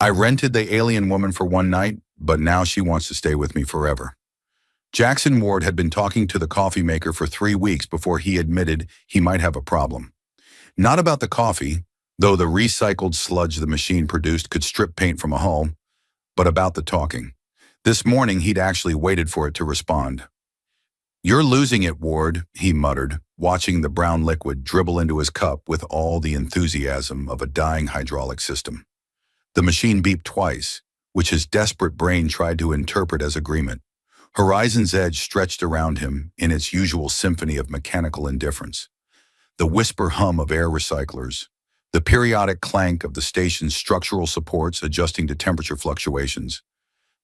I rented the alien woman for one night, but now she wants to stay with me forever. Jackson Ward had been talking to the coffee maker for 3 weeks before he admitted he might have a problem. Not about the coffee, though the recycled sludge the machine produced could strip paint from a hull, but about the talking. This morning he'd actually waited for it to respond. "You're losing it, Ward," he muttered, watching the brown liquid dribble into his cup with all the enthusiasm of a dying hydraulic system. The machine beeped twice, which his desperate brain tried to interpret as agreement. Horizon's edge stretched around him in its usual symphony of mechanical indifference. The whisper hum of air recyclers, the periodic clank of the station's structural supports adjusting to temperature fluctuations,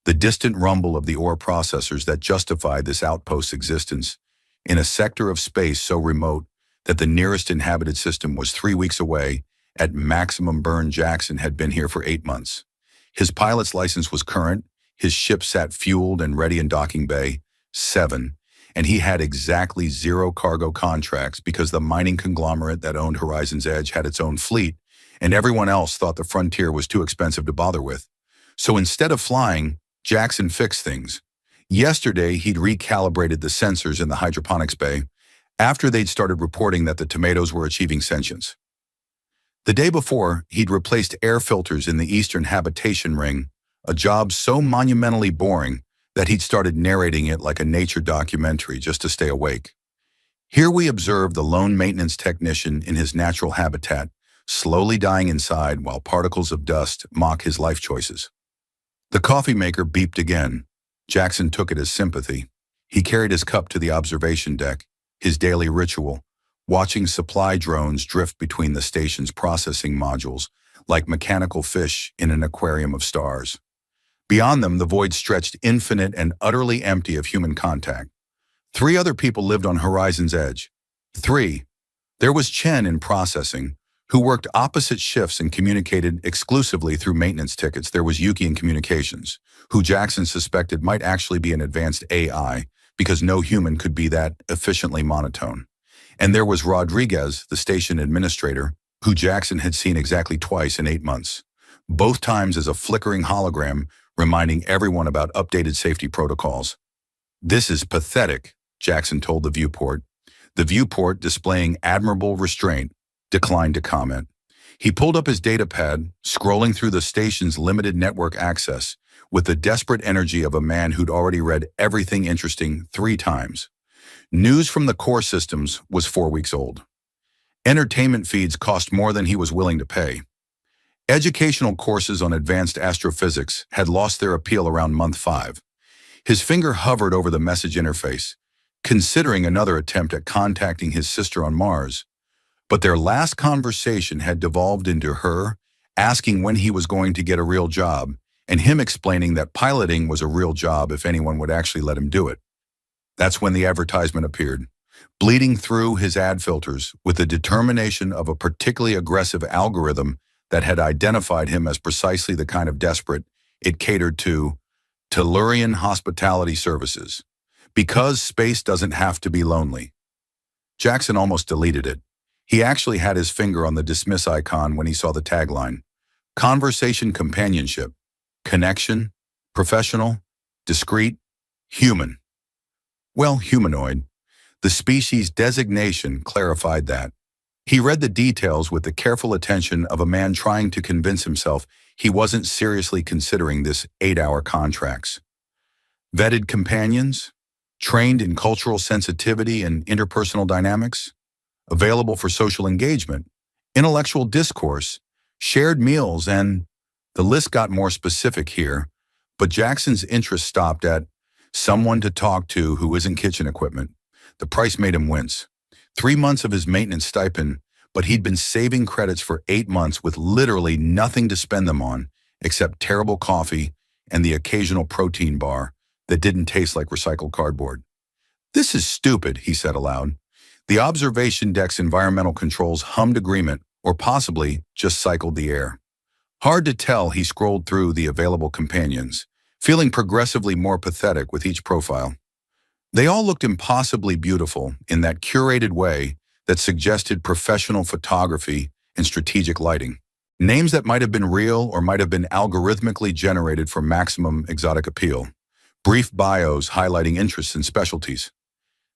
the distant rumble of the ore processors that justified this outpost's existence in a sector of space so remote that the nearest inhabited system was 3 weeks away. At maximum burn, Jackson had been here for 8 months. His pilot's license was current, his ship sat fueled and ready in docking bay, 7, and he had exactly 0 cargo contracts because the mining conglomerate that owned Horizon's Edge had its own fleet, and everyone else thought the frontier was too expensive to bother with. So instead of flying, Jackson fixed things. Yesterday, he'd recalibrated the sensors in the hydroponics bay after they'd started reporting that the tomatoes were achieving sentience. The day before, he'd replaced air filters in the eastern habitation ring, a job so monumentally boring that he'd started narrating it like a nature documentary just to stay awake. Here we observe the lone maintenance technician in his natural habitat, slowly dying inside while particles of dust mock his life choices. The coffee maker beeped again. Jackson took it as sympathy. He carried his cup to the observation deck, his daily ritual, watching supply drones drift between the station's processing modules like mechanical fish in an aquarium of stars. Beyond them, the void stretched infinite and utterly empty of human contact. 3 other people lived on Horizon's Edge. 3. There was Chen in processing, who worked opposite shifts and communicated exclusively through maintenance tickets. There was Yuki in communications, who Jackson suspected might actually be an advanced AI because no human could be that efficiently monotone. And there was Rodriguez, the station administrator, who Jackson had seen exactly twice in 8 months, both times as a flickering hologram reminding everyone about updated safety protocols. "This is pathetic," Jackson told the viewport. The viewport, displaying admirable restraint, declined to comment. He pulled up his datapad, scrolling through the station's limited network access with the desperate energy of a man who'd already read everything interesting 3 times. News from the core systems was 4 weeks old. Entertainment feeds cost more than he was willing to pay. Educational courses on advanced astrophysics had lost their appeal around month 5. His finger hovered over the message interface, considering another attempt at contacting his sister on Mars. But their last conversation had devolved into her asking when he was going to get a real job, and him explaining that piloting was a real job if anyone would actually let him do it. That's when the advertisement appeared, bleeding through his ad filters with the determination of a particularly aggressive algorithm that had identified him as precisely the kind of desperate it catered to Tellurian hospitality services. Because space doesn't have to be lonely. Jackson almost deleted it. He actually had his finger on the dismiss icon when he saw the tagline. Conversation companionship. Connection. Professional. Discreet. Human. Well, humanoid. The species designation clarified that. He read the details with the careful attention of a man trying to convince himself he wasn't seriously considering this 8-hour contracts. Vetted companions, trained in cultural sensitivity and interpersonal dynamics, available for social engagement, intellectual discourse, shared meals, and the list got more specific here, but Jackson's interest stopped at someone to talk to who isn't kitchen equipment. The price made him wince. 3 months of his maintenance stipend, but he'd been saving credits for 8 months with literally nothing to spend them on except terrible coffee and the occasional protein bar that didn't taste like recycled cardboard. "This is stupid," he said aloud. The observation deck's environmental controls hummed agreement, or possibly just cycled the air. Hard to tell, he scrolled through the available companions, feeling progressively more pathetic with each profile. They all looked impossibly beautiful in that curated way that suggested professional photography and strategic lighting. Names that might have been real or might have been algorithmically generated for maximum exotic appeal. Brief bios highlighting interests and specialties.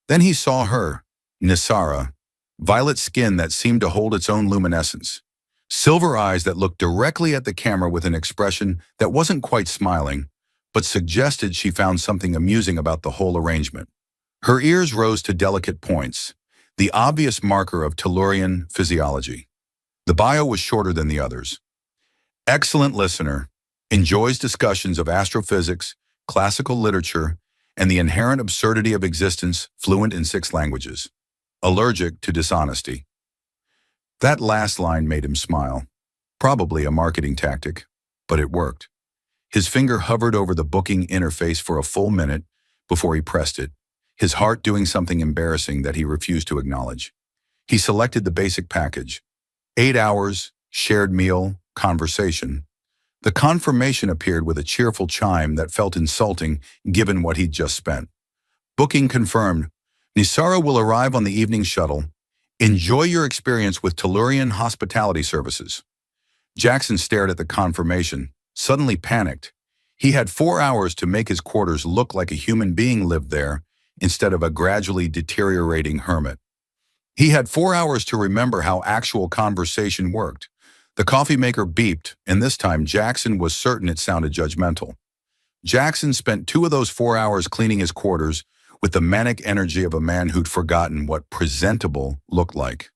Then he saw her, Nisara, violet skin that seemed to hold its own luminescence. Silver eyes that looked directly at the camera with an expression that wasn't quite smiling, but suggested she found something amusing about the whole arrangement. Her ears rose to delicate points, the obvious marker of Tellurian physiology. The bio was shorter than the others. Excellent listener, enjoys discussions of astrophysics, classical literature, and the inherent absurdity of existence, fluent in 6 languages. Allergic to dishonesty. That last line made him smile. Probably a marketing tactic, but it worked. His finger hovered over the booking interface for a full minute before he pressed it, his heart doing something embarrassing that he refused to acknowledge. He selected the basic package. 8 hours, shared meal, conversation. The confirmation appeared with a cheerful chime that felt insulting given what he'd just spent. Booking confirmed. Nisara will arrive on the evening shuttle. Enjoy your experience with Tellurian Hospitality Services. Jackson stared at the confirmation, suddenly panicked. He had 4 hours to make his quarters look like a human being lived there instead of a gradually deteriorating hermit. He had 4 hours to remember how actual conversation worked. The coffee maker beeped, and this time Jackson was certain it sounded judgmental. Jackson spent 2 of those 4 hours cleaning his quarters with the manic energy of a man who'd forgotten what presentable looked like.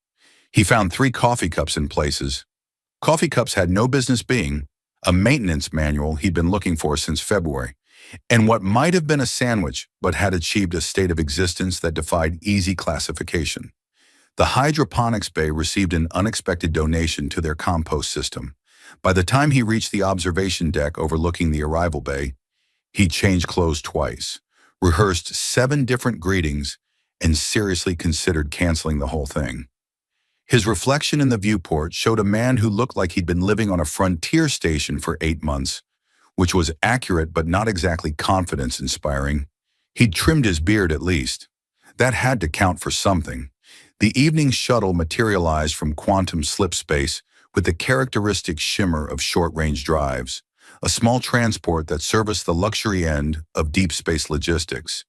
He found 3 coffee cups in places. Coffee cups had no business being, a maintenance manual he'd been looking for since February, and what might have been a sandwich but had achieved a state of existence that defied easy classification. The hydroponics bay received an unexpected donation to their compost system. By the time he reached the observation deck overlooking the arrival bay, he'd changed clothes twice, rehearsed 7 different greetings, and seriously considered canceling the whole thing. His reflection in the viewport showed a man who looked like he'd been living on a frontier station for 8 months, which was accurate but not exactly confidence-inspiring. He'd trimmed his beard at least. That had to count for something. The evening shuttle materialized from quantum slip space with the characteristic shimmer of short-range drives, a small transport that serviced the luxury end of deep space logistics.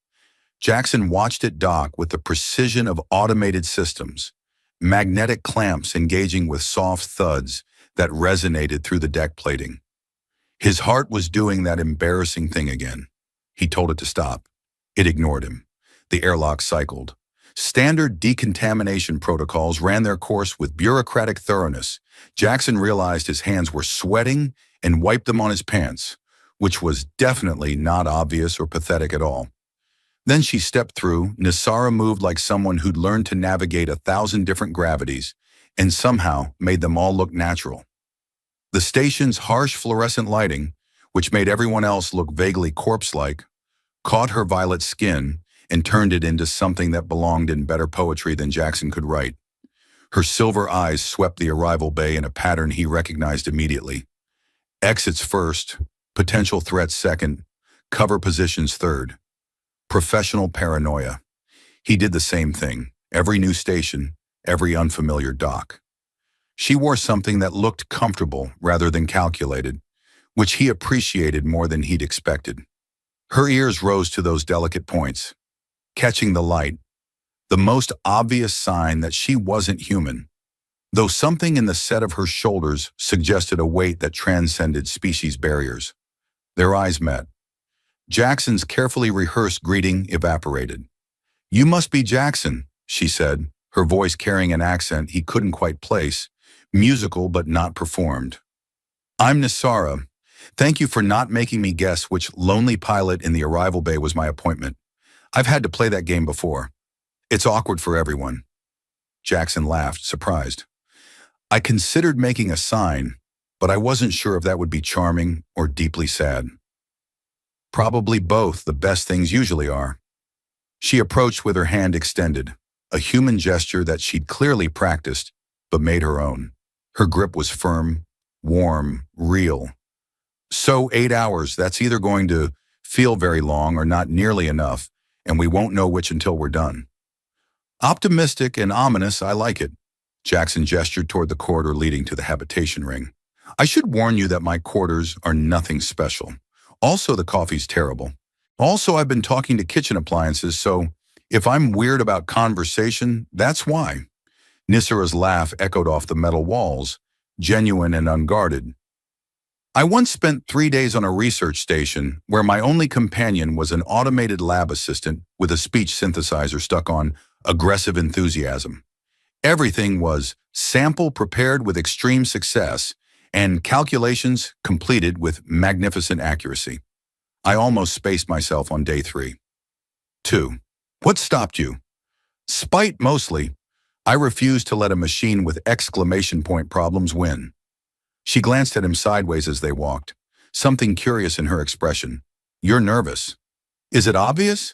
Jackson watched it dock with the precision of automated systems, magnetic clamps engaging with soft thuds that resonated through the deck plating. His heart was doing that embarrassing thing again. He told it to stop. It ignored him. The airlock cycled. Standard decontamination protocols ran their course with bureaucratic thoroughness. Jackson realized his hands were sweating and wiped them on his pants, which was definitely not obvious or pathetic at all. Then she stepped through. Nisara moved like someone who'd learned to navigate 1,000 different gravities and somehow made them all look natural. The station's harsh fluorescent lighting, which made everyone else look vaguely corpse-like, caught her violet skin and turned it into something that belonged in better poetry than Jackson could write. Her silver eyes swept the arrival bay in a pattern he recognized immediately. Exits first, potential threats second, cover positions third. Professional paranoia. He did the same thing, every new station, every unfamiliar dock. She wore something that looked comfortable rather than calculated, which he appreciated more than he'd expected. Her ears rose to those delicate points, catching the light, the most obvious sign that she wasn't human, though something in the set of her shoulders suggested a weight that transcended species barriers. Their eyes met. Jackson's carefully rehearsed greeting evaporated. "You must be Jackson," she said, her voice carrying an accent he couldn't quite place, musical but not performed. "I'm Nisara. Thank you for not making me guess which lonely pilot in the arrival bay was my appointment. I've had to play that game before. It's awkward for everyone." Jackson laughed, surprised. "I considered making a sign, but I wasn't sure if that would be charming or deeply sad." "Probably both. The best things usually are." She approached with her hand extended, a human gesture that she'd clearly practiced, but made her own. Her grip was firm, warm, real. "So 8 hours, that's either going to feel very long or not nearly enough, and we won't know which until we're done." "Optimistic and ominous, I like it." Jackson gestured toward the corridor leading to the habitation ring. I should warn you that my quarters are nothing special. Also, the coffee's terrible. Also, I've been talking to kitchen appliances, so if I'm weird about conversation, that's why. Nisara's laugh echoed off the metal walls, genuine and unguarded. I once spent 3 days on a research station where my only companion was an automated lab assistant with a speech synthesizer stuck on aggressive enthusiasm. Everything was sample prepared with extreme success and calculations completed with magnificent accuracy. I almost spaced myself on day 3. 2. What stopped you? Spite mostly. I refused to let a machine with exclamation point problems win. She glanced at him sideways as they walked, something curious in her expression. You're nervous. Is it obvious?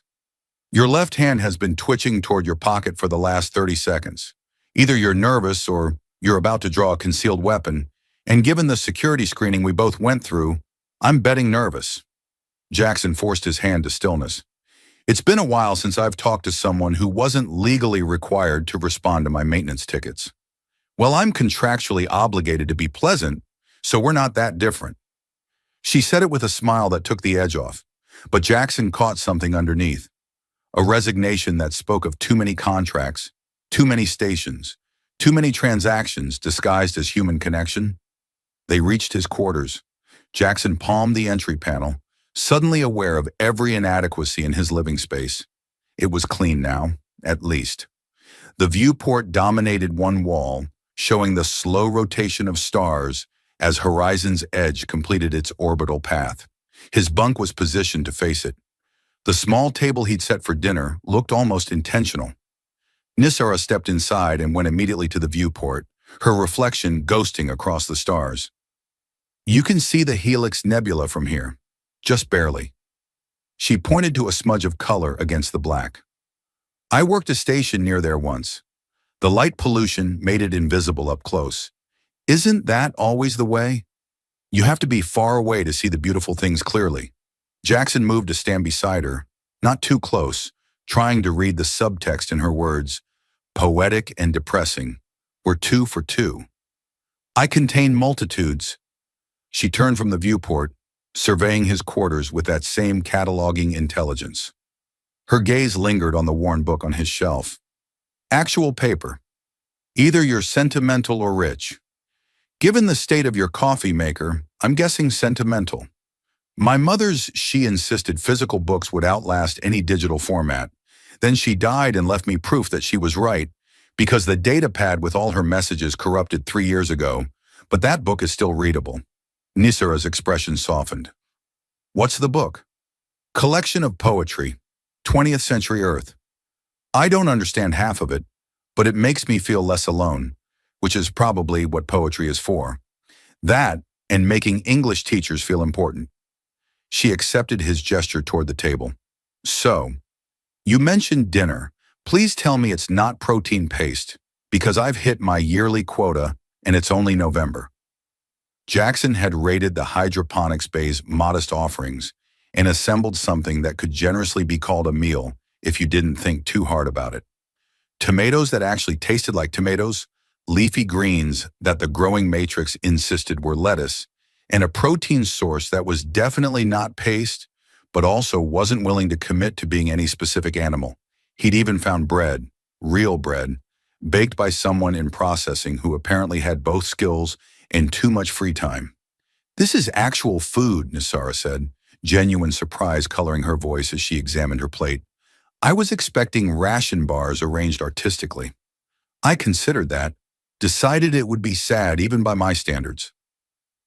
Your left hand has been twitching toward your pocket for the last 30 seconds. Either you're nervous or you're about to draw a concealed weapon, and given the security screening we both went through, I'm betting nervous. Jackson forced his hand to stillness. It's been a while since I've talked to someone who wasn't legally required to respond to my maintenance tickets. Well, I'm contractually obligated to be pleasant, so we're not that different. She said it with a smile that took the edge off, but Jackson caught something underneath. A resignation that spoke of too many contracts, too many stations, too many transactions disguised as human connection. They reached his quarters. Jackson palmed the entry panel, suddenly aware of every inadequacy in his living space. It was clean now, at least. The viewport dominated one wall, showing the slow rotation of stars as Horizon's edge completed its orbital path. His bunk was positioned to face it. The small table he'd set for dinner looked almost intentional. Nisara stepped inside and went immediately to the viewport, her reflection ghosting across the stars. You can see the Helix Nebula from here, just barely. She pointed to a smudge of color against the black. I worked a station near there once. The light pollution made it invisible up close. Isn't that always the way? You have to be far away to see the beautiful things clearly. Jackson moved to stand beside her, not too close, trying to read the subtext in her words. Poetic and depressing. We're 2 for 2. I contain multitudes. She turned from the viewport, surveying his quarters with that same cataloging intelligence. Her gaze lingered on the worn book on his shelf. Actual paper. Either you're sentimental or rich. Given the state of your coffee maker, I'm guessing sentimental. My mother's, she insisted physical books would outlast any digital format. Then she died and left me proof that she was right, because the data pad with all her messages corrupted 3 years ago, but that book is still readable. Nisara's expression softened. What's the book? Collection of poetry, 20th Century Earth. I don't understand half of it, but it makes me feel less alone, which is probably what poetry is for. That, and making English teachers feel important. She accepted his gesture toward the table. So, you mentioned dinner. Please tell me it's not protein paste, because I've hit my yearly quota and it's only November. Jackson had raided the hydroponics bay's modest offerings and assembled something that could generously be called a meal if you didn't think too hard about it. Tomatoes that actually tasted like tomatoes, leafy greens that the growing matrix insisted were lettuce, and a protein source that was definitely not paste, but also wasn't willing to commit to being any specific animal. He'd even found bread, real bread, baked by someone in processing who apparently had both skills and too much free time. This is actual food, Nisara said, genuine surprise coloring her voice as she examined her plate. I was expecting ration bars arranged artistically. I considered that, decided it would be sad even by my standards.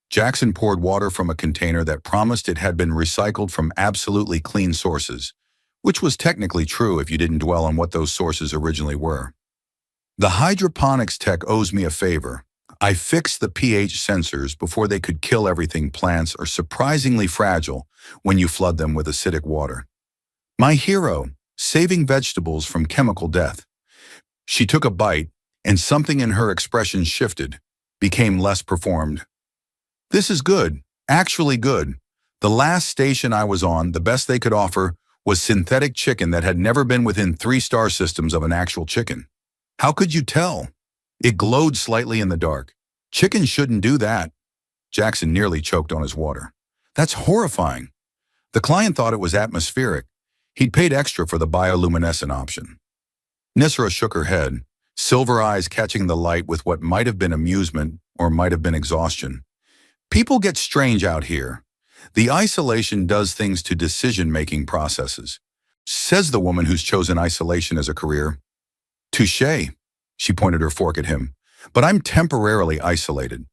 Jackson poured water from a container that promised it had been recycled from absolutely clean sources, which was technically true if you didn't dwell on what those sources originally were. The hydroponics tech owes me a favor. I fixed the pH sensors before they could kill everything. Plants are surprisingly fragile when you flood them with acidic water. My hero, saving vegetables from chemical death. She took a bite, and something in her expression shifted, became less performed. This is good, actually good. The last station I was on, the best they could offer was synthetic chicken that had never been within 3-star systems of an actual chicken. How could you tell? It glowed slightly in the dark. Chicken shouldn't do that. Jackson nearly choked on his water. That's horrifying. The client thought it was atmospheric. He'd paid extra for the bioluminescent option. Nisra shook her head, silver eyes catching the light with what might have been amusement or might have been exhaustion. People get strange out here. The isolation does things to decision-making processes, says the woman who's chosen isolation as a career. Touché, she pointed her fork at him, but I'm temporarily isolated.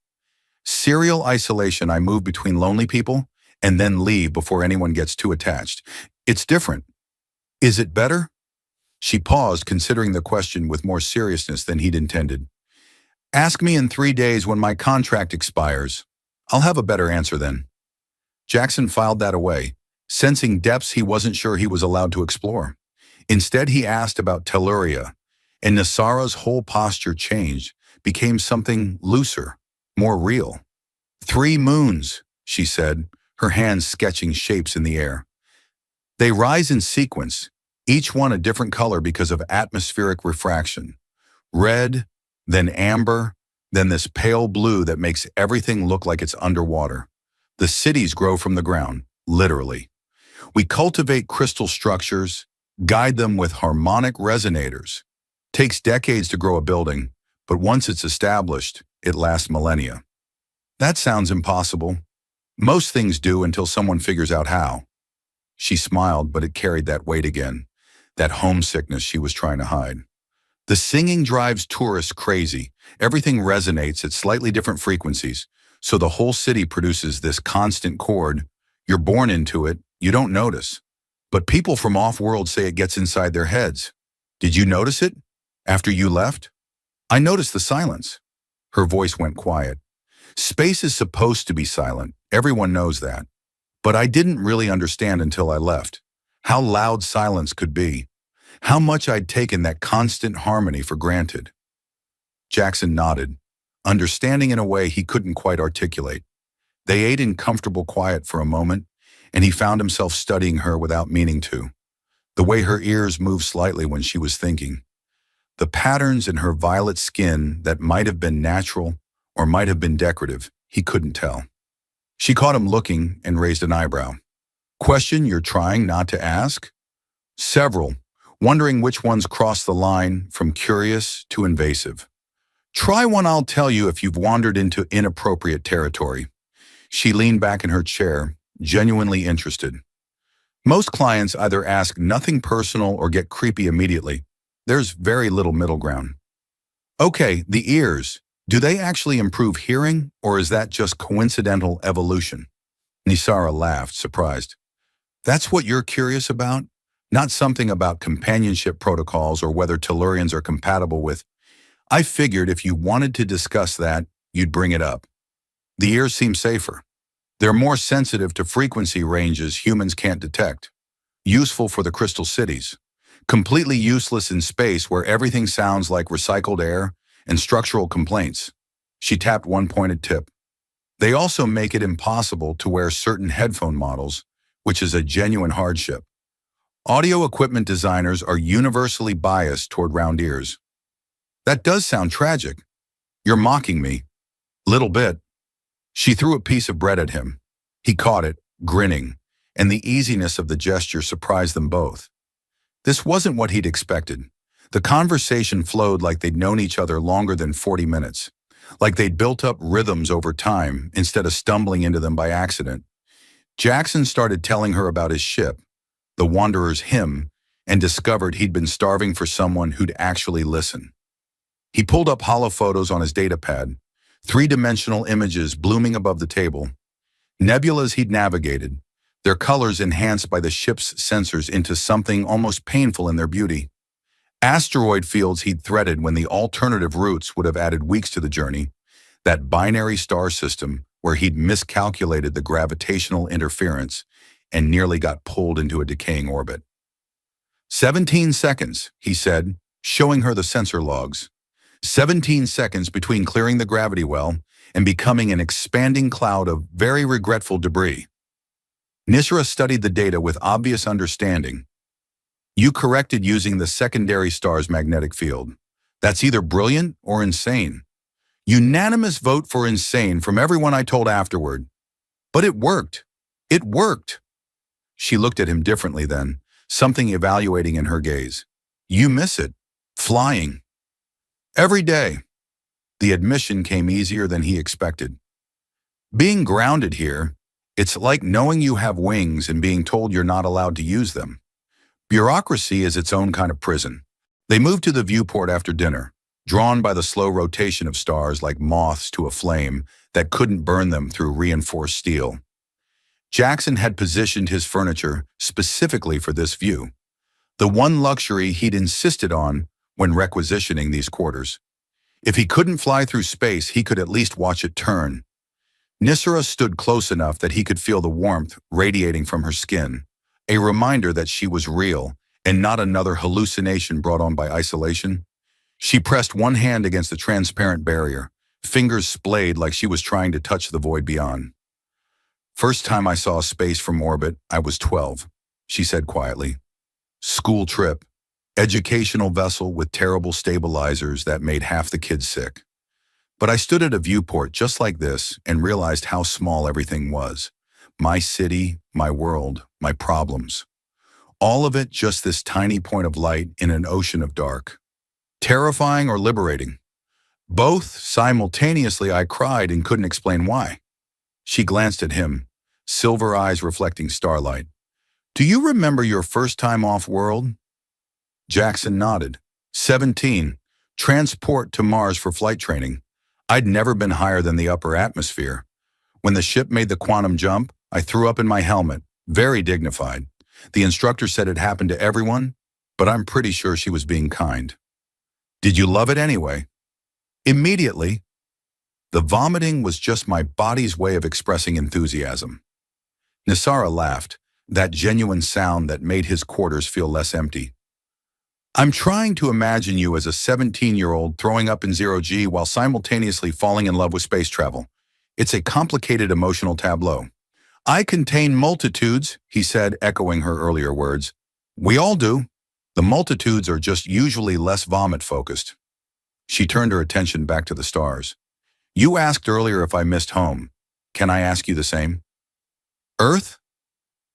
Serial isolation, I move between lonely people and then leave before anyone gets too attached. It's different. Is it better? She paused, considering the question with more seriousness than he'd intended. Ask me in 3 days when my contract expires. I'll have a better answer then. Jackson filed that away, sensing depths he wasn't sure he was allowed to explore. Instead, he asked about Telluria, and Nisara's whole posture changed, became something looser, more real. 3 moons, she said, her hands sketching shapes in the air. They rise in sequence, each one a different color because of atmospheric refraction. Red, then amber, then this pale blue that makes everything look like it's underwater. The cities grow from the ground, literally. We cultivate crystal structures, guide them with harmonic resonators. Takes decades to grow a building, but once it's established, it lasts millennia. That sounds impossible. Most things do until someone figures out how. She smiled, but it carried that weight again, that homesickness she was trying to hide. The singing drives tourists crazy. Everything resonates at slightly different frequencies, so the whole city produces this constant chord. You're born into it, you don't notice. But people from off-world say it gets inside their heads. Did you notice it? After you left? I noticed the silence. Her voice went quiet. Space is supposed to be silent. Everyone knows that. But I didn't really understand until I left how loud silence could be, how much I'd taken that constant harmony for granted. Jackson nodded, understanding in a way he couldn't quite articulate. They ate in comfortable quiet for a moment, and he found himself studying her without meaning to. The way her ears moved slightly when she was thinking. The patterns in her violet skin that might have been natural or might have been decorative, he couldn't tell. She caught him looking and raised an eyebrow. Question you're trying not to ask? Several, wondering which ones cross the line from curious to invasive. Try one, I'll tell you if you've wandered into inappropriate territory. She leaned back in her chair, genuinely interested. Most clients either ask nothing personal or get creepy immediately. There's very little middle ground. Okay, the ears. Do they actually improve hearing, or is that just coincidental evolution? Nisara laughed, surprised. That's what you're curious about? Not something about companionship protocols or whether Tellurians are compatible with. I figured if you wanted to discuss that, you'd bring it up. The ears seem safer. They're more sensitive to frequency ranges humans can't detect. Useful for the crystal cities. Completely useless in space where everything sounds like recycled air and structural complaints. She tapped one pointed tip. They also make it impossible to wear certain headphone models, which is a genuine hardship. Audio equipment designers are universally biased toward round ears. That does sound tragic. You're mocking me. Little bit. She threw a piece of bread at him. He caught it, grinning, and the easiness of the gesture surprised them both. This wasn't what he'd expected. The conversation flowed like they'd known each other longer than 40 minutes, like they'd built up rhythms over time instead of stumbling into them by accident. Jackson started telling her about his ship, the Wanderer's Hymn, and discovered he'd been starving for someone who'd actually listen. He pulled up holophotos on his datapad, 3-dimensional images blooming above the table, nebulas he'd navigated, their colors enhanced by the ship's sensors into something almost painful in their beauty. Asteroid fields he'd threaded when the alternative routes would have added weeks to the journey, that binary star system where he'd miscalculated the gravitational interference and nearly got pulled into a decaying orbit. 17 seconds, he said, showing her the sensor logs. 17 seconds between clearing the gravity well and becoming an expanding cloud of very regretful debris. Nisra studied the data with obvious understanding. You corrected using the secondary star's magnetic field. That's either brilliant or insane. Unanimous vote for insane from everyone I told afterward. But it worked. It worked. She looked at him differently then, something evaluating in her gaze. You miss it. Flying. Every day. The admission came easier than he expected. Being grounded here, it's like knowing you have wings and being told you're not allowed to use them. Bureaucracy is its own kind of prison. They moved to the viewport after dinner, drawn by the slow rotation of stars like moths to a flame that couldn't burn them through reinforced steel. Jackson had positioned his furniture specifically for this view, the one luxury he'd insisted on when requisitioning these quarters. If he couldn't fly through space, he could at least watch it turn. Nisera stood close enough that he could feel the warmth radiating from her skin, a reminder that she was real and not another hallucination brought on by isolation. She pressed one hand against the transparent barrier, fingers splayed like she was trying to touch the void beyond. First time I saw space from orbit, I was 12, she said quietly. School trip, educational vessel with terrible stabilizers that made half the kids sick. But I stood at a viewport just like this and realized how small everything was. My city, my world, my problems. All of it just this tiny point of light in an ocean of dark. Terrifying or liberating? Both simultaneously. I cried and couldn't explain why. She glanced at him, silver eyes reflecting starlight. Do you remember your first time off-world? Jackson nodded. 17. Transport to Mars for flight training. I'd never been higher than the upper atmosphere. When the ship made the quantum jump, I threw up in my helmet, very dignified. The instructor said it happened to everyone, but I'm pretty sure she was being kind. Did you love it anyway? Immediately. The vomiting was just my body's way of expressing enthusiasm. Nisara laughed, that genuine sound that made his quarters feel less empty. I'm trying to imagine you as a 17-year-old throwing up in zero-G while simultaneously falling in love with space travel. It's a complicated emotional tableau. I contain multitudes, he said, echoing her earlier words. We all do. The multitudes are just usually less vomit-focused. She turned her attention back to the stars. You asked earlier if I missed home. Can I ask you the same? Earth?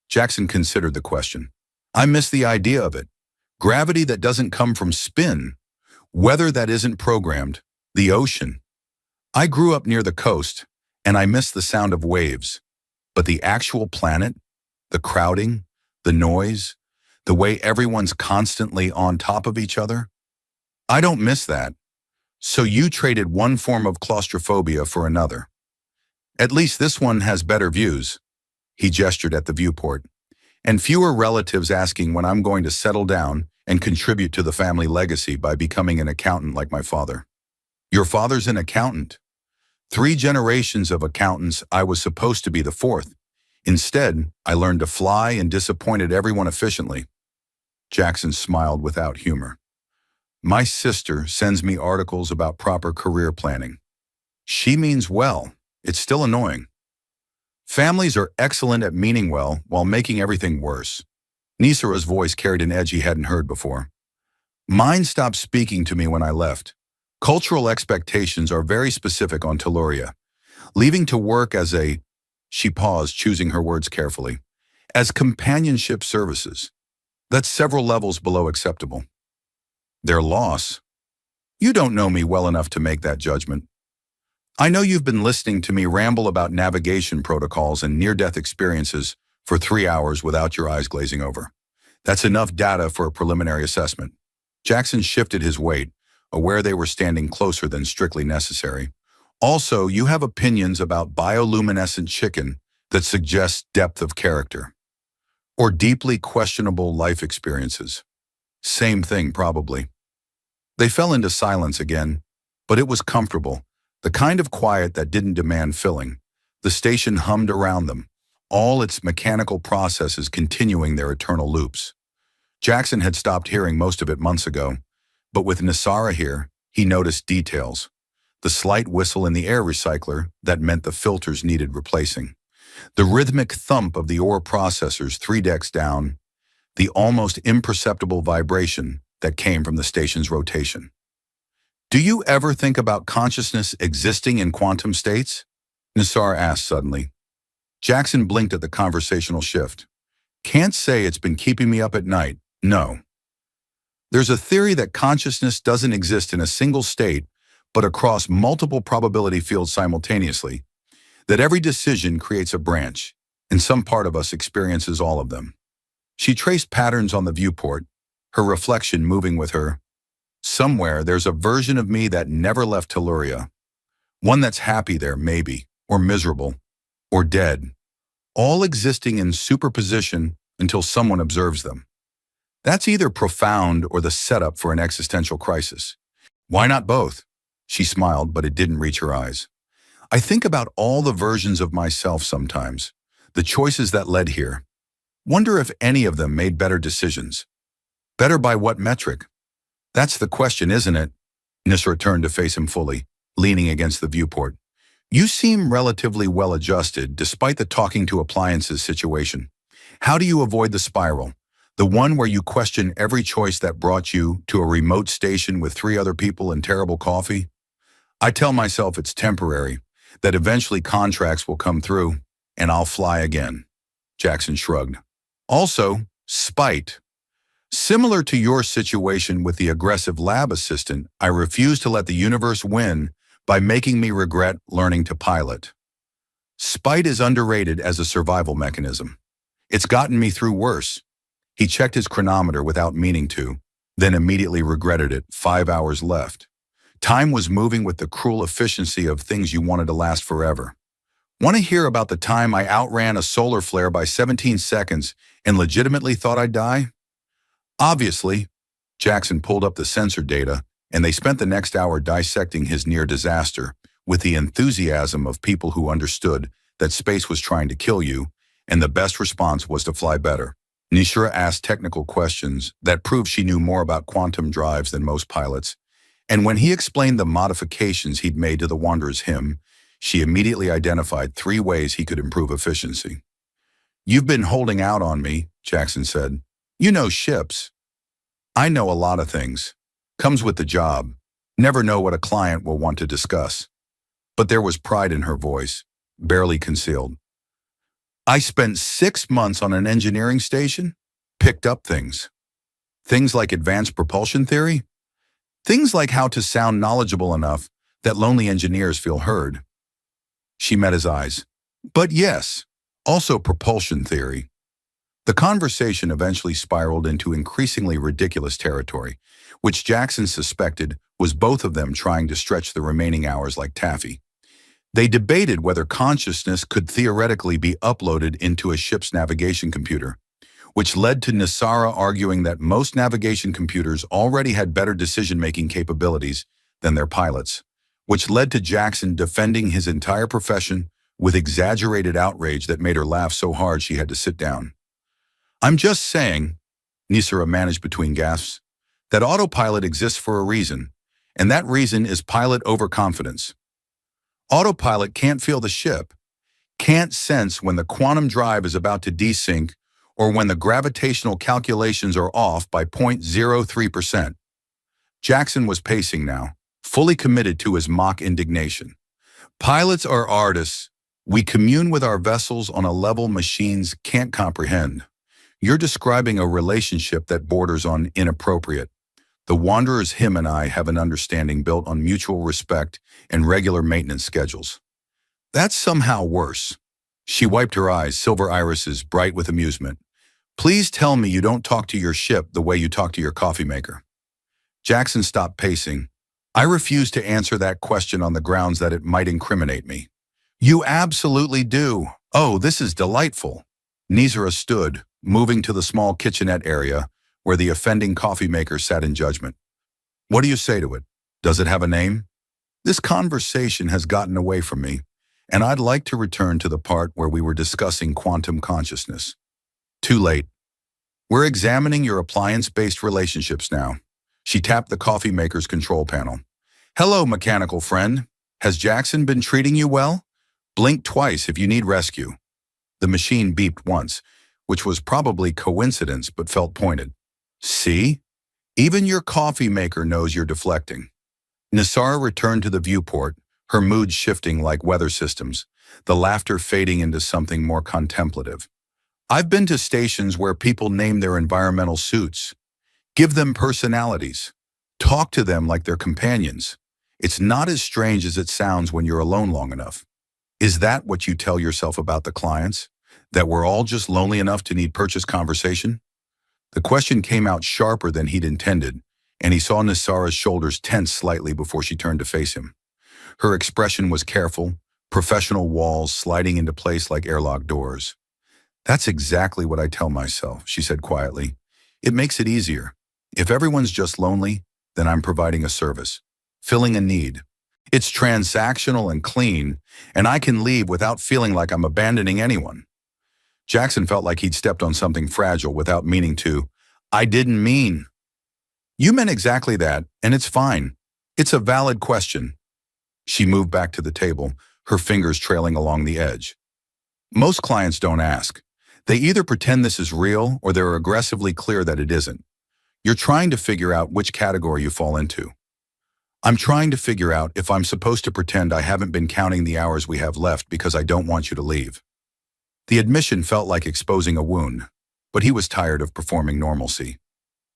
Jackson considered the question. I miss the idea of it. Gravity that doesn't come from spin. Weather that isn't programmed. The ocean. I grew up near the coast, and I miss the sound of waves. But the actual planet, the crowding, the noise, the way everyone's constantly on top of each other, I don't miss that. So you traded one form of claustrophobia for another. At least this one has better views. He gestured at the viewport. And fewer relatives asking when I'm going to settle down and contribute to the family legacy by becoming an accountant like my father. Your father's an accountant. 3 generations of accountants. I was supposed to be the 4th. Instead, I learned to fly and disappointed everyone efficiently. Jackson smiled without humor. My sister sends me articles about proper career planning. She means well. It's still annoying. Families are excellent at meaning well while making everything worse. Nisara's voice carried an edge he hadn't heard before. Mine stopped speaking to me when I left. Cultural expectations are very specific on Telluria. Leaving to work as a, she paused, choosing her words carefully, as companionship services. That's several levels below acceptable. Their loss? You don't know me well enough to make that judgment. I know you've been listening to me ramble about navigation protocols and near-death experiences for 3 hours without your eyes glazing over. That's enough data for a preliminary assessment. Jackson shifted his weight, aware they were standing closer than strictly necessary. Also, you have opinions about bioluminescent chicken that suggest depth of character. Or deeply questionable life experiences. Same thing, probably. They fell into silence again, but it was comfortable. The kind of quiet that didn't demand filling. The station hummed around them, all its mechanical processes continuing their eternal loops. Jackson had stopped hearing most of it months ago, but with Nisara here, he noticed details. The slight whistle in the air recycler that meant the filters needed replacing. The rhythmic thump of the ore processors 3 decks down. The almost imperceptible vibration that came from the station's rotation. Do you ever think about consciousness existing in quantum states? Nisar asked suddenly. Jackson blinked at the conversational shift. Can't say it's been keeping me up at night, no. There's a theory that consciousness doesn't exist in a single state, but across multiple probability fields simultaneously, that every decision creates a branch, and some part of us experiences all of them. She traced patterns on the viewport, her reflection moving with her. Somewhere there's a version of me that never left Telluria. One that's happy there, maybe, or miserable, or dead, all existing in superposition until someone observes them. That's either profound or the setup for an existential crisis. Why not both? She smiled, but it didn't reach her eyes. I think about all the versions of myself sometimes, the choices that led here. Wonder if any of them made better decisions. Better by what metric? That's the question, isn't it? Nisra turned to face him fully, leaning against the viewport. You seem relatively well-adjusted, despite the talking to appliances situation. How do you avoid the spiral? The one where you question every choice that brought you to a remote station with 3 other people and terrible coffee? I tell myself it's temporary, that eventually contracts will come through, and I'll fly again. Jackson shrugged. Also, spite. Similar to your situation with the aggressive lab assistant, I refuse to let the universe win by making me regret learning to pilot. Spite is underrated as a survival mechanism. It's gotten me through worse. He checked his chronometer without meaning to, then immediately regretted it. 5 hours left. Time was moving with the cruel efficiency of things you wanted to last forever. Want to hear about the time I outran a solar flare by 17 seconds and legitimately thought I'd die? Obviously, Jackson pulled up the sensor data, and they spent the next hour dissecting his near disaster with the enthusiasm of people who understood that space was trying to kill you, and the best response was to fly better. Nishra asked technical questions that proved she knew more about quantum drives than most pilots, and when he explained the modifications he'd made to the Wanderer's hymn, she immediately identified 3 ways he could improve efficiency. You've been holding out on me, Jackson said. You know ships. I know a lot of things. Comes with the job. Never know what a client will want to discuss. But there was pride in her voice, barely concealed. I spent 6 months on an engineering station, picked up things. Things like advanced propulsion theory. Things like how to sound knowledgeable enough that lonely engineers feel heard. She met his eyes. But yes, also propulsion theory. The conversation eventually spiraled into increasingly ridiculous territory, which Jackson suspected was both of them trying to stretch the remaining hours like taffy. They debated whether consciousness could theoretically be uploaded into a ship's navigation computer, which led to Nisara arguing that most navigation computers already had better decision-making capabilities than their pilots, which led to Jackson defending his entire profession with exaggerated outrage that made her laugh so hard she had to sit down. I'm just saying, Nisara managed between gasps, that autopilot exists for a reason, and that reason is pilot overconfidence. Autopilot can't feel the ship, can't sense when the quantum drive is about to desync or when the gravitational calculations are off by 0.03%. Jackson was pacing now, fully committed to his mock indignation. Pilots are artists. We commune with our vessels on a level machines can't comprehend. You're describing a relationship that borders on inappropriate. The Wanderer's hymn and I have an understanding built on mutual respect and regular maintenance schedules. That's somehow worse. She wiped her eyes, silver irises bright with amusement. Please tell me you don't talk to your ship the way you talk to your coffee maker. Jackson stopped pacing. I refuse to answer that question on the grounds that it might incriminate me. You absolutely do. Oh, this is delightful. Nizara stood, moving to the small kitchenette area where the offending coffee maker sat in judgment. What do you say to it? Does it have a name? This conversation has gotten away from me, and I'd like to return to the part where we were discussing quantum consciousness. Too late. We're examining your appliance-based relationships now. She tapped the coffee maker's control panel. Hello, mechanical friend. Has Jackson been treating you well? Blink twice if you need rescue. The machine beeped once, which was probably coincidence but felt pointed. See? Even your coffee maker knows you're deflecting. Nisara returned to the viewport, her mood shifting like weather systems, the laughter fading into something more contemplative. I've been to stations where people name their environmental suits, give them personalities, talk to them like they're companions. It's not as strange as it sounds when you're alone long enough. Is that what you tell yourself about the clients? That we're all just lonely enough to need purchase conversation? The question came out sharper than he'd intended, and he saw Nisara's shoulders tense slightly before she turned to face him. Her expression was careful, professional walls sliding into place like airlock doors. That's exactly what I tell myself, she said quietly. It makes it easier. If everyone's just lonely, then I'm providing a service, filling a need. It's transactional and clean, and I can leave without feeling like I'm abandoning anyone. Jackson felt like he'd stepped on something fragile without meaning to. I didn't mean. You meant exactly that, and it's fine. It's a valid question. She moved back to the table, her fingers trailing along the edge. Most clients don't ask. They either pretend this is real or they're aggressively clear that it isn't. You're trying to figure out which category you fall into. I'm trying to figure out if I'm supposed to pretend I haven't been counting the hours we have left because I don't want you to leave. The admission felt like exposing a wound, but he was tired of performing normalcy.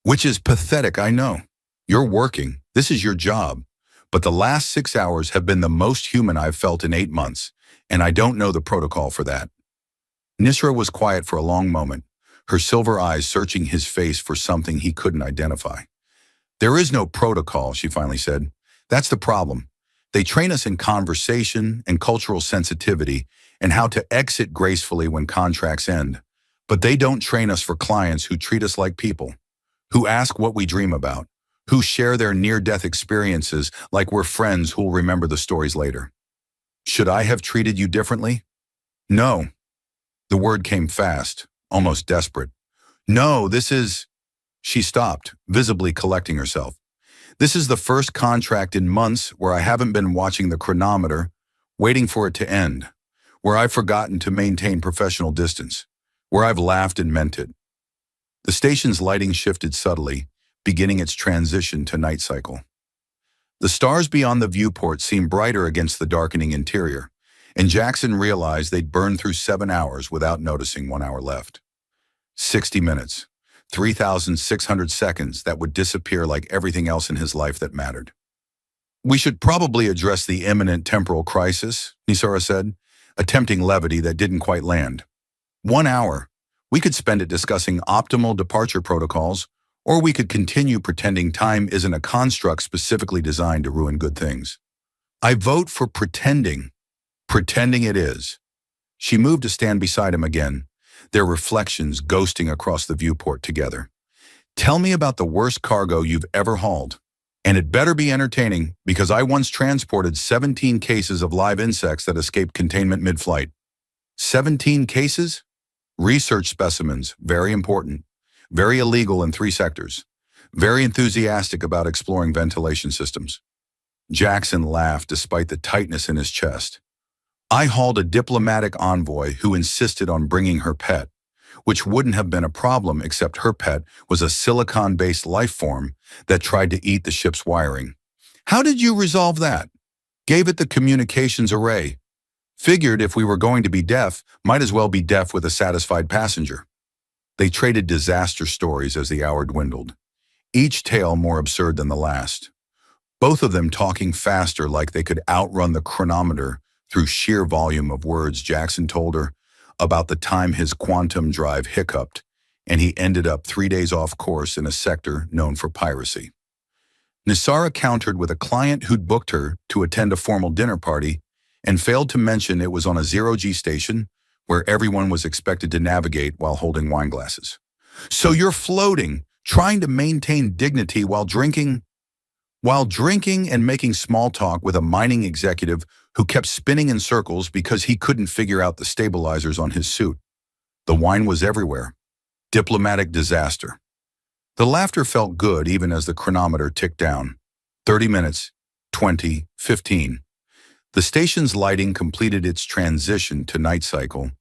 Which is pathetic, I know. You're working, this is your job, but the last 6 hours have been the most human I've felt in 8 months, and I don't know the protocol for that. Nisra was quiet for a long moment, her silver eyes searching his face for something he couldn't identify. There is no protocol, she finally said. That's the problem. They train us in conversation and cultural sensitivity and how to exit gracefully when contracts end. But they don't train us for clients who treat us like people, who ask what we dream about, who share their near-death experiences like we're friends who'll remember the stories later. Should I have treated you differently? No. The word came fast, almost desperate. No, this is... She stopped, visibly collecting herself. This is the first contract in months where I haven't been watching the chronometer, waiting for it to end, where I've forgotten to maintain professional distance, where I've laughed and meant it. The station's lighting shifted subtly, beginning its transition to night cycle. The stars beyond the viewport seemed brighter against the darkening interior, and Jackson realized they'd burned through 7 hours without noticing 1 hour left. 60 minutes, 3,600 seconds that would disappear like everything else in his life that mattered. We should probably address the imminent temporal crisis, Nisara said, attempting levity that didn't quite land. 1 hour. We could spend it discussing optimal departure protocols, or we could continue pretending time isn't a construct specifically designed to ruin good things. I vote for pretending. Pretending it is. She moved to stand beside him again, their reflections ghosting across the viewport together. Tell me about the worst cargo you've ever hauled. And it better be entertaining, because I once transported 17 cases of live insects that escaped containment mid-flight. 17 cases? Research specimens, very important. Very illegal in 3 sectors. Very enthusiastic about exploring ventilation systems. Jackson laughed despite the tightness in his chest. I hauled a diplomatic envoy who insisted on bringing her pet, which wouldn't have been a problem except her pet was a silicon-based life form that tried to eat the ship's wiring. How did you resolve that? Gave it the communications array. Figured if we were going to be deaf, might as well be deaf with a satisfied passenger. They traded disaster stories as the hour dwindled, each tale more absurd than the last. Both of them talking faster like they could outrun the chronometer through sheer volume of words. Jackson told her about the time his quantum drive hiccuped, and he ended up 3 days off course in a sector known for piracy. Nisara countered with a client who'd booked her to attend a formal dinner party and failed to mention it was on a zero-G station where everyone was expected to navigate while holding wine glasses. So you're floating, trying to maintain dignity while drinking and making small talk with a mining executive who kept spinning in circles because he couldn't figure out the stabilizers on his suit. The wine was everywhere. Diplomatic disaster. The laughter felt good even as the chronometer ticked down. 30 minutes, 20, 15. The station's lighting completed its transition to night cycle,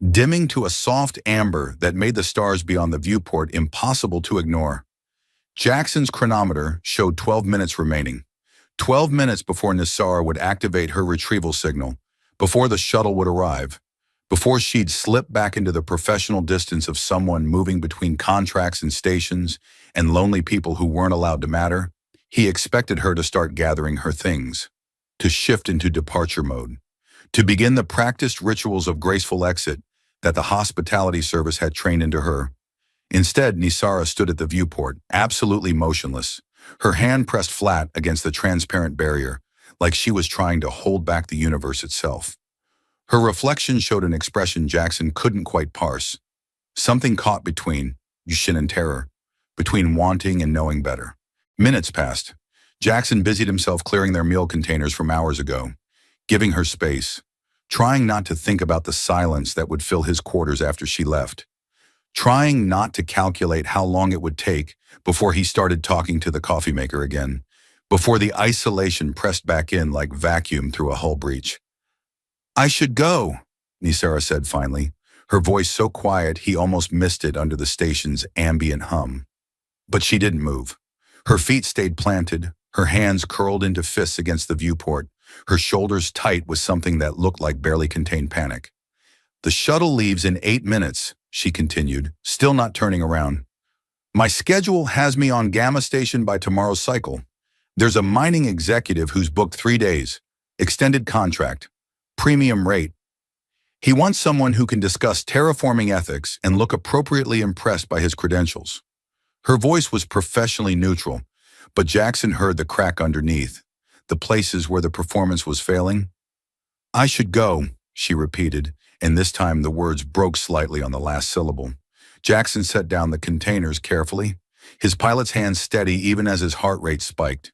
dimming to a soft amber that made the stars beyond the viewport impossible to ignore. Jackson's chronometer showed 12 minutes remaining, 12 minutes before Nisara would activate her retrieval signal, before the shuttle would arrive, before she'd slip back into the professional distance of someone moving between contracts and stations and lonely people who weren't allowed to matter, he expected her to start gathering her things, to shift into departure mode, to begin the practiced rituals of graceful exit that the hospitality service had trained into her. Instead, Nisara stood at the viewport, absolutely motionless, her hand pressed flat against the transparent barrier, like she was trying to hold back the universe itself. Her reflection showed an expression Jackson couldn't quite parse. Something caught between Yushin and terror, between wanting and knowing better. Minutes passed. Jackson busied himself clearing their meal containers from hours ago, giving her space, trying not to think about the silence that would fill his quarters after she left, trying not to calculate how long it would take before he started talking to the coffee maker again, before the isolation pressed back in like vacuum through a hull breach. "I should go," Nisara said finally, her voice so quiet he almost missed it under the station's ambient hum. But she didn't move. Her feet stayed planted, her hands curled into fists against the viewport, her shoulders tight with something that looked like barely contained panic. "The shuttle leaves in 8 minutes, she continued, still not turning around. "My schedule has me on Gamma Station by tomorrow's cycle. There's a mining executive who's booked 3 days, extended contract, premium rate. He wants someone who can discuss terraforming ethics and look appropriately impressed by his credentials." Her voice was professionally neutral, but Jackson heard the crack underneath, the places where the performance was failing. "I should go," she repeated, and this time the words broke slightly on the last syllable. Jackson set down the containers carefully, his pilot's hands steady even as his heart rate spiked.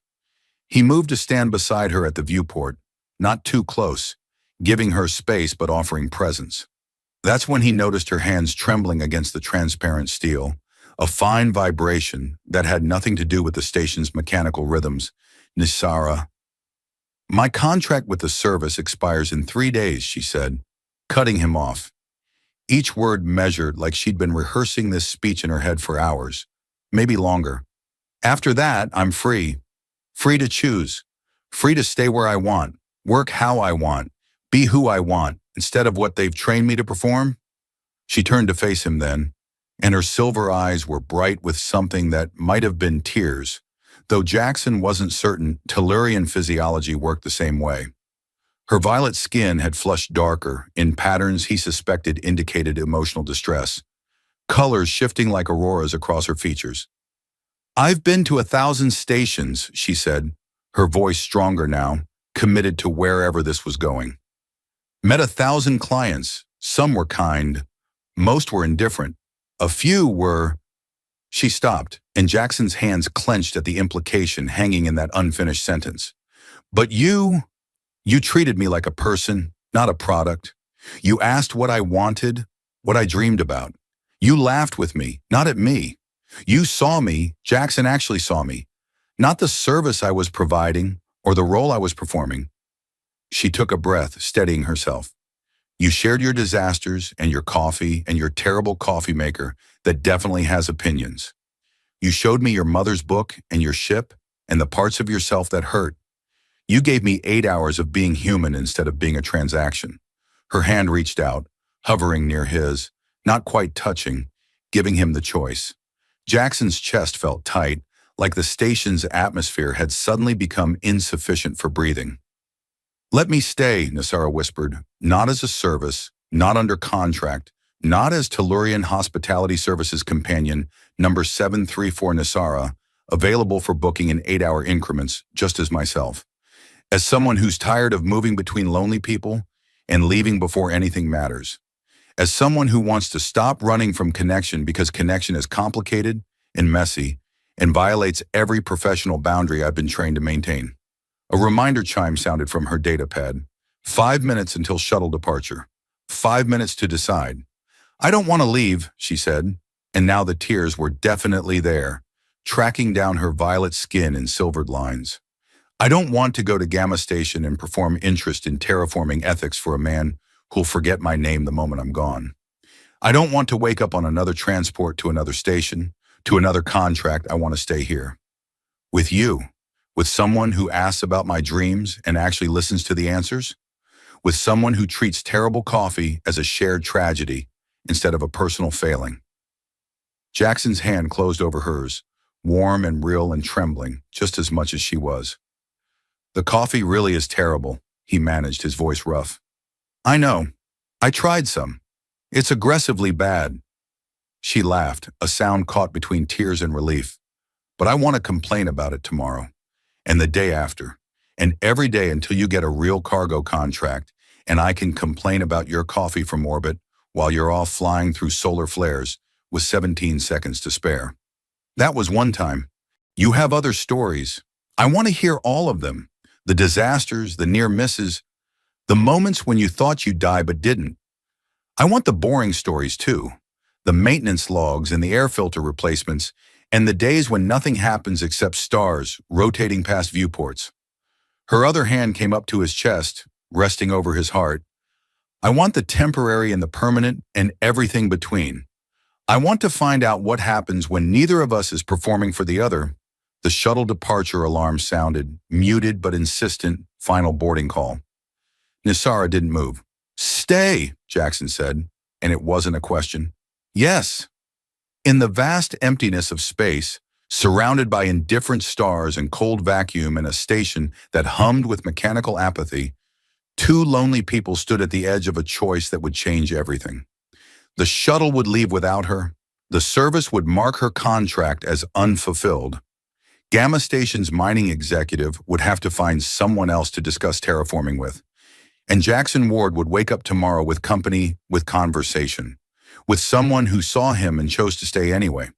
He moved to stand beside her at the viewport, not too close, giving her space but offering presence. That's when he noticed her hands trembling against the transparent steel, a fine vibration that had nothing to do with the station's mechanical rhythms. "Nisara, my contract with the service expires in 3 days," she said, cutting him off. Each word measured like she'd been rehearsing this speech in her head for hours, maybe longer. "After that, I'm free. Free to choose. Free to stay where I want, work how I want, be who I want, instead of what they've trained me to perform." She turned to face him then, and her silver eyes were bright with something that might have been tears, though Jackson wasn't certain Tellurian physiology worked the same way. Her violet skin had flushed darker, in patterns he suspected indicated emotional distress, colors shifting like auroras across her features. "I've been to 1,000 stations," she said, her voice stronger now, committed to wherever this was going. "Met 1,000 clients. Some were kind. Most were indifferent. A few were—" She stopped, and Jackson's hands clenched at the implication hanging in that unfinished sentence. "But you treated me like a person, not a product. You asked what I wanted, what I dreamed about. You laughed with me, not at me. You saw me, Jackson actually saw me, not the service I was providing or the role I was performing." She took a breath, steadying herself. "You shared your disasters and your coffee and your terrible coffee maker that definitely has opinions. You showed me your mother's book and your ship and the parts of yourself that hurt. You gave me 8 hours of being human instead of being a transaction." Her hand reached out, hovering near his, not quite touching, giving him the choice. Jackson's chest felt tight, like the station's atmosphere had suddenly become insufficient for breathing. "Let me stay," Nisara whispered, "not as a service, not under contract, not as Tellurian Hospitality Services Companion number 734 Nisara, available for booking in 8-hour increments, just as myself. As someone who's tired of moving between lonely people and leaving before anything matters. As someone who wants to stop running from connection because connection is complicated and messy and violates every professional boundary I've been trained to maintain." A reminder chime sounded from her data pad. 5 minutes until shuttle departure. 5 minutes to decide. "I don't want to leave," she said, and now the tears were definitely there, tracking down her violet skin in silvered lines. "I don't want to go to Gamma Station and perform interest in terraforming ethics for a man who'll forget my name the moment I'm gone. I don't want to wake up on another transport to another station, to another contract. I want to stay here. With you. With someone who asks about my dreams and actually listens to the answers? With someone who treats terrible coffee as a shared tragedy instead of a personal failing? Jackson's hand closed over hers, warm and real and trembling, just as much as she was. The coffee really is terrible, he managed, his voice rough. I know. I tried some. It's aggressively bad. She laughed, a sound caught between tears and relief. But I want to complain about it tomorrow, and the day after, and every day until you get a real cargo contract, and I can complain about your coffee from orbit while you're off flying through solar flares with 17 seconds to spare. That was one time. You have other stories. I want to hear all of them. The disasters, the near misses, the moments when you thought you'd die but didn't. I want the boring stories too. The maintenance logs and the air filter replacements, and the days when nothing happens except stars rotating past viewports. Her other hand came up to his chest, resting over his heart. I want the temporary and the permanent and everything between. I want to find out what happens when neither of us is performing for the other. The shuttle departure alarm sounded, muted but insistent, final boarding call. Nisara didn't move. Stay, Jackson said, and it wasn't a question. Yes. In the vast emptiness of space, surrounded by indifferent stars and cold vacuum and a station that hummed with mechanical apathy, two lonely people stood at the edge of a choice that would change everything. The shuttle would leave without her. The service would mark her contract as unfulfilled. Gamma Station's mining executive would have to find someone else to discuss terraforming with. And Jackson Ward would wake up tomorrow with company, with conversation, with someone who saw him and chose to stay anyway.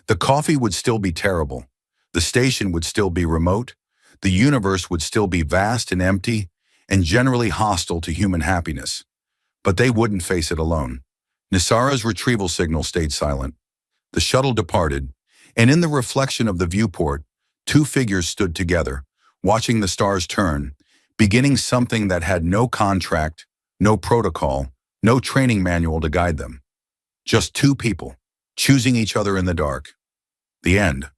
The coffee would still be terrible. The station would still be remote. The universe would still be vast and empty and generally hostile to human happiness. But they wouldn't face it alone. Nisara's retrieval signal stayed silent. The shuttle departed, and in the reflection of the viewport, two figures stood together, watching the stars turn, beginning something that had no contract, no protocol, no training manual to guide them. Just two people, choosing each other in the dark. The end.